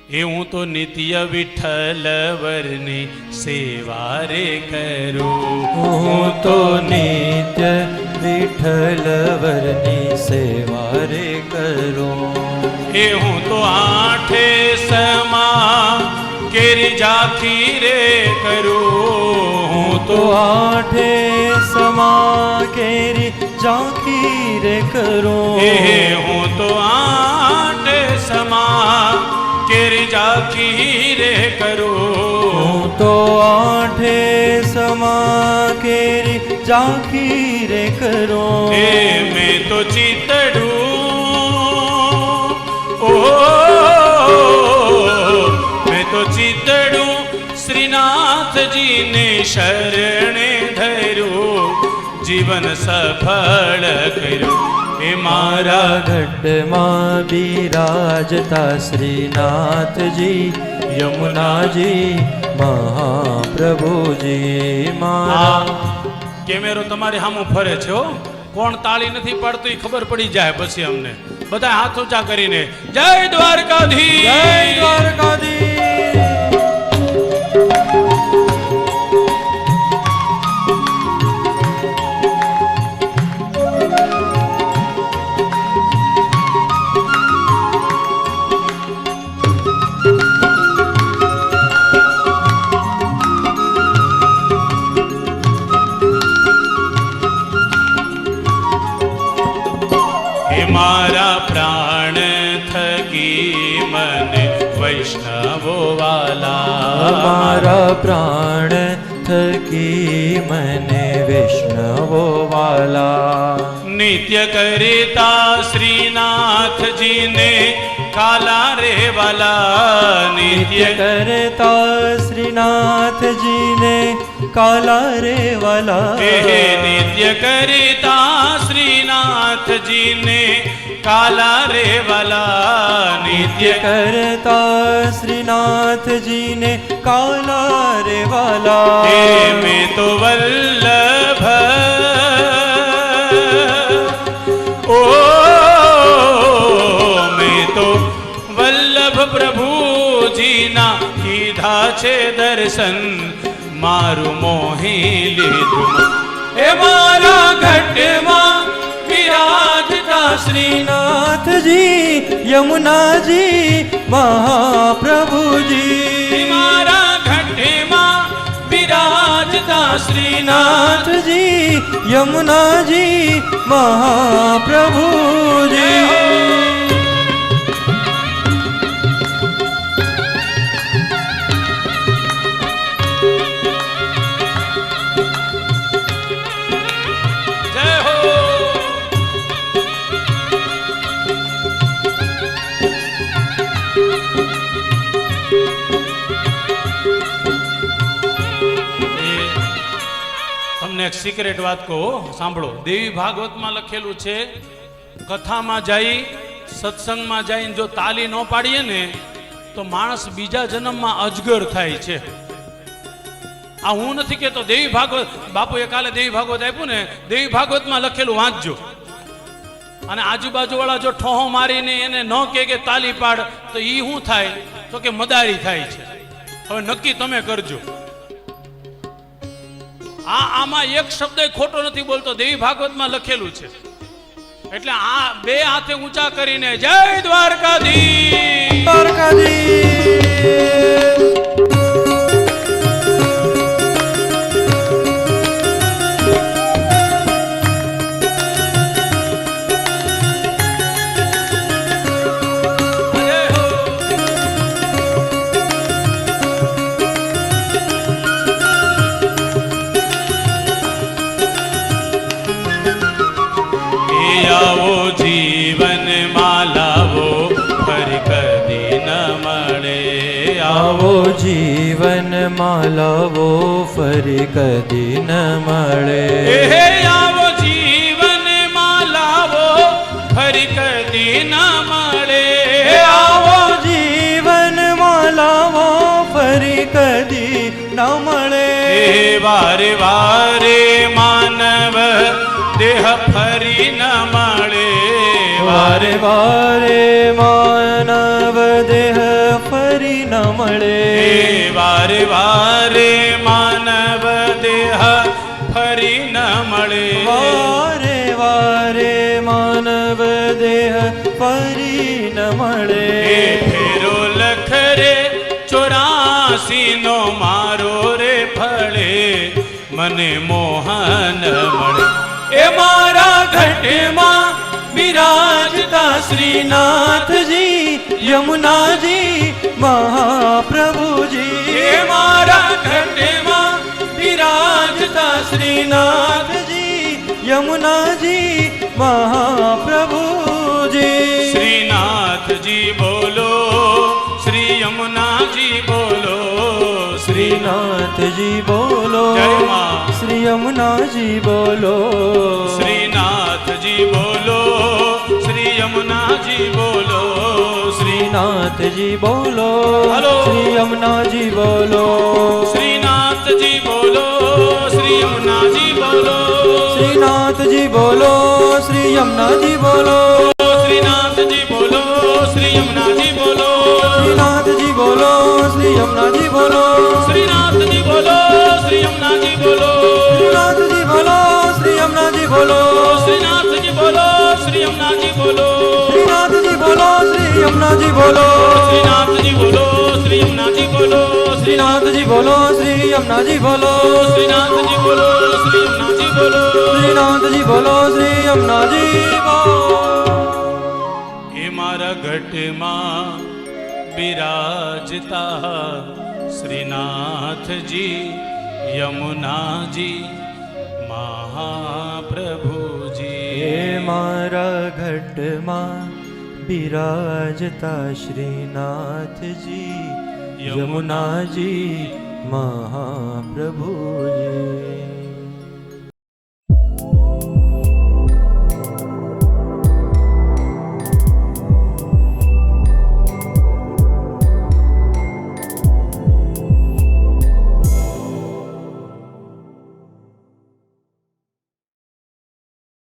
એ હું તો નિત્ય વિઠ્ઠલ વરની સેવા રે કરું, હું તો નિત્ય વિઠ્ઠલ વરની સેવા રે કરું. એ હું તો આઠે સમા કેરી ઝાંખી રે કરું, હું તો આઠે સમા કેરી ઝાંખી રે કરું. હું તો આઠે સમા કેરી ઝાંખી રે કરું, હું તો આઠે સમા કેરી ઝાંખી રે કરું. મેં તો ચિતડું, ઓ મેં તો ચિતડું શ્રીનાથજીને શરણે ધર્યું, જીવન સફળ કર્યું. એ મારા ઘટમાં બિરાજતા શ્રીનાથજી યમુનાજી મહાપ્રભુજી. મારા કેમેરો તમારી સામું ફરે છે હો, કોણ તાળી નથી પાડતું એ ખબર પડી જાય પછી અમને. બધા હાથ ઊંચા કરીને જય દ્વારકાધીશ, જય દ્વારકાધીશ. મારા પ્રાણ થકી મને વૈષ્ણવો વાલા, મારા પ્રાણ થકી મને વૈષ્ણવો વાલા. નિત્ય કરતા શ્રીનાથજીને કાલા રે વાલા, નિત્ય કરતા શ્રીનાથજીને કાલા રે વાલા. નિત્ય કરતા શ્રીનાથજીને કાલા રે વાલા, નિત્ય કરતા શ્રીનાથજીને કાલા રે વાલા. મેં તો વલ્લભ, ઓ મેં તો વલ્લભ પ્રભુજીના કીધા છે દર્શન, મારું મોહી લીધું. એ મારા ઘટમાં બિરાજતા શ્રીનાથજી યમુનાજી મહાપ્રભુજી. મારા ઘટમાં બિરાજતા શ્રીનાથજી યમુનાજી મહાપ્રભુજી. એક સિક્રેટ વાત કહો, સાંભળો. દેવી ભાગવતમાં લખેલું છે, કથામાં જઈ સત્સંગમાં જઈને જો તાલી ન પાડીએ ને તો માણસ બીજા જન્મમાં અજગર થાય છે. આ હું નથી કહેતો, દેવી ભાગવત બાપુએ કાલે દેવી ભાગવત આપ્યું ને, દેવી ભાગવતમાં લખેલું વાંચજો. અને આજુબાજુ વાળા જો ઠોહો મારીને એને ન કે તાલી પાડ તો ઈ શું થાય તો કે મદારી થાય છે. હવે નક્કી તમે કરજો. આમાં એક શબ્દ ખોટો નથી બોલતો, દેવી ભાગવતમાં લખેલું છે. એટલે આ બે હાથે ઊંચા કરીને જય દ્વારકાધીશ, દ્વારકાધીશ. આવો જીવનમાં લાવો ફરી કદી ન મળે. આવો જીવનમાં લાવો ફરી કદી ન મળે. આવો જીવનમાં લાવો ફરી કદી ન મળે. વારે વારે માનવ દેહ ફરી ન મળે. વારે વારે માનવ દેહ ફરી ન મળે. વારે વારે માનવ દેહ ફરી ન મળે. વારે વારે માનવ દેહ ફરી ન મળે. ફેરો લખ રે 84 નો મારો રે ફળે મને મોહન મળે. એ મારા ઘટમાં બિરાજતા શ્રીનાથજી યમુનાજી મહાપ્રભુજી. એ મારા ઘટમાં બિરાજતા શ્રીનાથજી યમુનાજી મહાપ્રભુજી. શ્રીનાથજી બોલો શ્રી યમુનાજી બોલો. શ્રીનાથજી બોલો જય માં. શ્રી યમુનાજી બોલો. શ્રીનાથજી બોલો શ્રી યમુનાજી બોલો. શ્રીનાથજી બોલો હલો. શ્રી યમુનાજી બોલો. શ્રીનાથજી બોલો શ્રી યમુનાજી બોલો. શ્રીનાથજી બોલો શ્રી યમુનાજી બોલો. શ્રીનાથજી બોલો શ્રી યમુનાજી બોલો. શ્રીનાથજી બોલો શ્રી યમુનાજી બોલો. શ્રીનાથજી બોલો શ્રી યમુનાજી બોલો. શ્રીનાથજી બોલો શ્રી યમુનાજી બોલો. શ્રીનાથજી બોલો શ્રી યમુનાજી બોલો. શ્રીનાથજી બોલો શ્રી યમુનાજી બોલો. શ્રીનાથજી બોલો શ્રી યમુનાજી બોલો. શ્રીનાથજી બોલો શ્રી યમુનાજી બોલો. શ્રીનાથજી બોલો શ્રી યમુનાજી બોલો. શ્રીનાથજી બોલો શ્રી યમુનાજી બોલો. એ મારા ઘટમાં બિરાજતા શ્રીનાથજી યમુનાજી મહાપ્રભુજી. એ મારા ઘટમાં બિરાજતા શ્રીનાથજી યમુનાજી મહાપ્રભુજી.